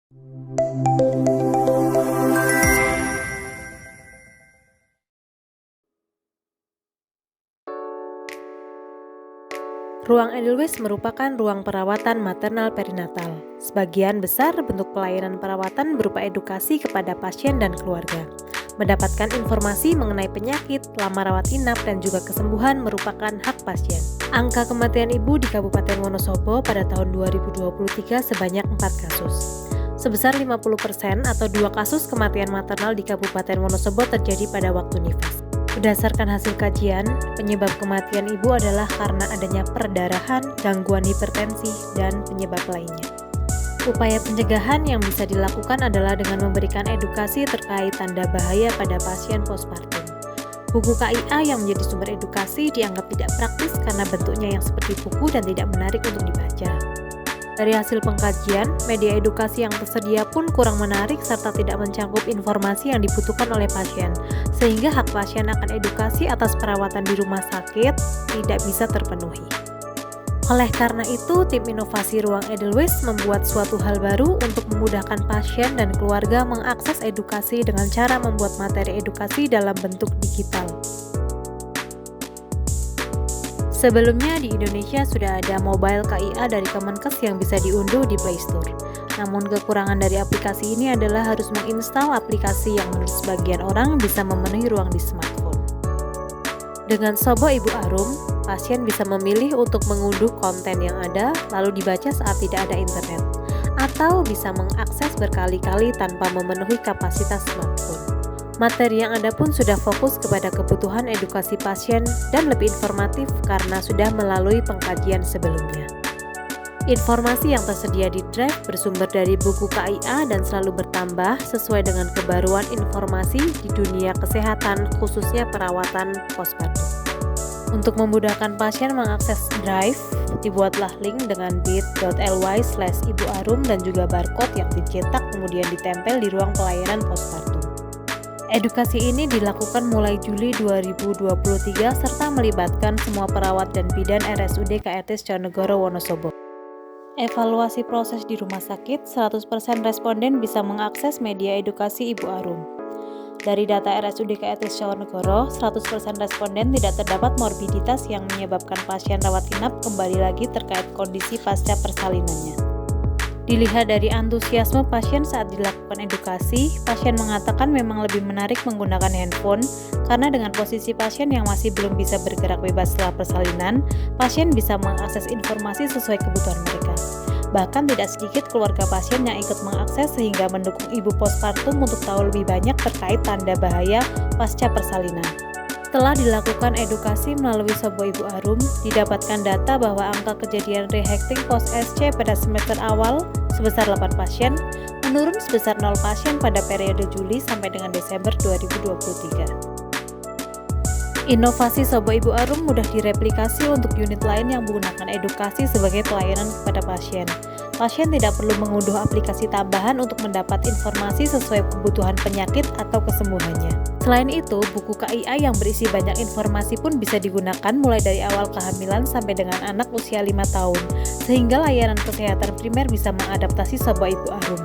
Ruang Edelweiss merupakan ruang perawatan maternal perinatal. Sebagian besar bentuk pelayanan perawatan berupa edukasi kepada pasien dan keluarga. Mendapatkan informasi mengenai penyakit, lama rawat inap, dan juga kesembuhan merupakan hak pasien. Angka kematian ibu di Kabupaten Wonosobo pada tahun 2023 sebanyak 4 kasus. Sebesar 50% atau 2 kasus kematian maternal di Kabupaten Wonosobo terjadi pada waktu nifas. Berdasarkan hasil kajian, penyebab kematian ibu adalah karena adanya perdarahan, gangguan hipertensi, dan penyebab lainnya. Upaya pencegahan yang bisa dilakukan adalah dengan memberikan edukasi terkait tanda bahaya pada pasien postpartum. Buku KIA yang menjadi sumber edukasi dianggap tidak praktis karena bentuknya yang seperti buku dan tidak menarik untuk dibaca. Dari hasil pengkajian, media edukasi yang tersedia pun kurang menarik serta tidak mencangkup informasi yang dibutuhkan oleh pasien, sehingga hak pasien akan edukasi atas perawatan di rumah sakit tidak bisa terpenuhi. Oleh karena itu, tim inovasi Ruang Edelweiss membuat suatu hal baru untuk memudahkan pasien dan keluarga mengakses edukasi dengan cara membuat materi edukasi dalam bentuk digital. Sebelumnya di Indonesia sudah ada mobile KIA dari Kemenkes yang bisa diunduh di Play Store. Namun kekurangan dari aplikasi ini adalah harus menginstal aplikasi yang menurut sebagian orang bisa memenuhi ruang di smartphone. Dengan Sobo Ibu Arum, pasien bisa memilih untuk mengunduh konten yang ada lalu dibaca saat tidak ada internet, atau bisa mengakses berkali-kali tanpa memenuhi kapasitas smartphone. Materi yang ada pun sudah fokus kepada kebutuhan edukasi pasien dan lebih informatif karena sudah melalui pengkajian sebelumnya. Informasi yang tersedia di drive bersumber dari buku KIA dan selalu bertambah sesuai dengan kebaruan informasi di dunia kesehatan khususnya perawatan postpartum. Untuk memudahkan pasien mengakses drive, dibuatlah link dengan bit.ly/ibuarum dan juga barcode yang dicetak kemudian ditempel di ruang pelayanan postpartum. Edukasi ini dilakukan mulai Juli 2023 serta melibatkan semua perawat dan bidan RSUD KRT Sconegoro Wonosobo. Evaluasi proses di rumah sakit, 100% responden bisa mengakses media edukasi Ibu Arum. Dari data RSUD KRT Sconegoro, 100% responden tidak terdapat morbiditas yang menyebabkan pasien rawat inap kembali lagi terkait kondisi pasca persalinannya. Dilihat dari antusiasme pasien saat dilakukan edukasi, pasien mengatakan memang lebih menarik menggunakan handphone karena dengan posisi pasien yang masih belum bisa bergerak bebas setelah persalinan, pasien bisa mengakses informasi sesuai kebutuhan mereka. Bahkan tidak sedikit keluarga pasien yang ikut mengakses sehingga mendukung ibu postpartum untuk tahu lebih banyak terkait tanda bahaya pasca persalinan. Setelah dilakukan edukasi melalui Sobo Ibu Arum, didapatkan data bahwa angka kejadian rehekting post-SC pada semester awal sebesar 8 pasien, menurun sebesar 0 pasien pada periode Juli sampai dengan Desember 2023. Inovasi Sobo Ibu Arum mudah direplikasi untuk unit lain yang menggunakan edukasi sebagai pelayanan kepada pasien. Pasien tidak perlu mengunduh aplikasi tambahan untuk mendapat informasi sesuai kebutuhan penyakit atau kesembuhannya. Selain itu, buku KIA yang berisi banyak informasi pun bisa digunakan mulai dari awal kehamilan sampai dengan anak usia 5 tahun, sehingga layanan kesehatan primer bisa mengadaptasi Sobo Ibu Arum.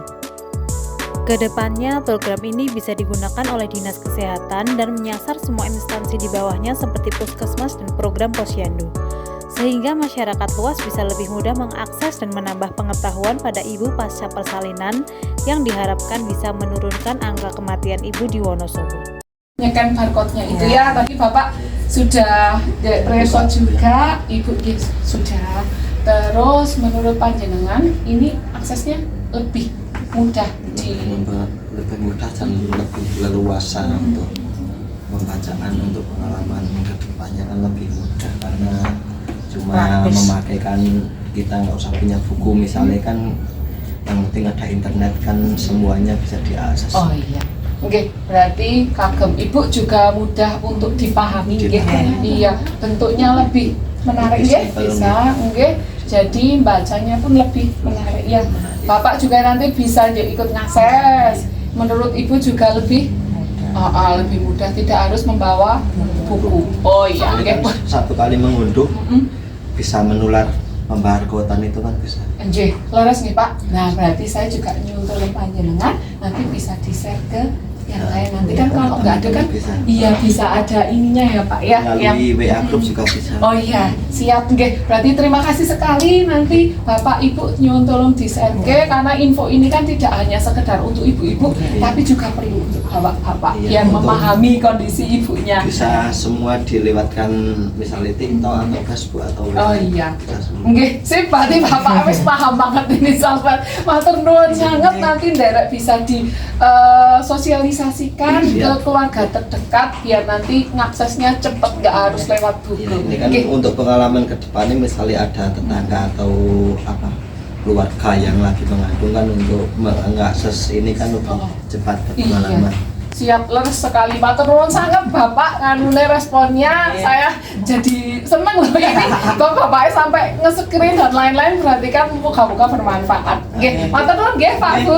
Kedepannya, program ini bisa digunakan oleh Dinas Kesehatan dan menyasar semua instansi di bawahnya seperti Puskesmas dan program Posyandu, sehingga masyarakat luas bisa lebih mudah mengakses dan menambah pengetahuan pada ibu pasca persalinan yang diharapkan bisa menurunkan angka kematian ibu di Wonosobo. Kan barcode-nya itu ya, tadi Bapak sudah repot juga, Ibu sudah. Terus menurut panjenengan ini aksesnya lebih mudah lebih mudah dan lebih leluasa untuk pembacaan, untuk pengalaman ke depannya kan lebih mudah karena cuma memakaikan, kita nggak usah punya buku misalnya kan, yang penting ada internet kan semuanya bisa diakses. Oh iya. Oke, berarti kagem Ibu juga mudah untuk dipahami, iya, bentuknya lebih menarik ya, bisa, jadi bacanya pun lebih menarik ya. Bapak juga nanti bisa ikut ngakses. Menurut Ibu juga lebih mudah, tidak harus membawa buku. Oh iya, satu kali mengunduh bisa menular pembarkodan itu kan bisa. Nggih, leres nih Pak. Nah, berarti saya juga nyuntulin panjenengan nanti bisa di-share ke yang lain. Nanti kan kalau nggak ada kan, iya bisa ada ininya ya Pak ya. Melalui WA group juga bisa. Oh iya, siap nggih. Berarti terima kasih sekali nanti Bapak Ibu nyuwun tolong di-share karena info ini kan tidak hanya sekedar untuk ibu-ibu, tapi juga perlu untuk bapak-bapak yang memahami kondisi ibunya. Bisa semua dilewatkan misalnya TikTok atau Facebook atau WA. Oh iya. Bisa semua. Nggih, sip berarti Bapak wis paham banget ini sahabat. Matur nuwun sangat nanti nderek bisa di sosialisasikan ke keluarga terdekat biar nanti ngaksesnya cepet, nggak harus lewat Ya, Google. ini kan untuk pengalaman ke depannya misalnya ada tetangga atau apa keluarga yang lagi mengandung kan untuk mengakses ini kan lebih cepat pengalaman. Siap, leres sekali. Matur nuwun sangat Bapak nganune responnya. Saya jadi seneng loh ini. Kok Bapaknya sampai nge-screen dan lain-lain berarti kan muka-muka bermanfaat. Oke, matur nuwun nggih Pak Bu.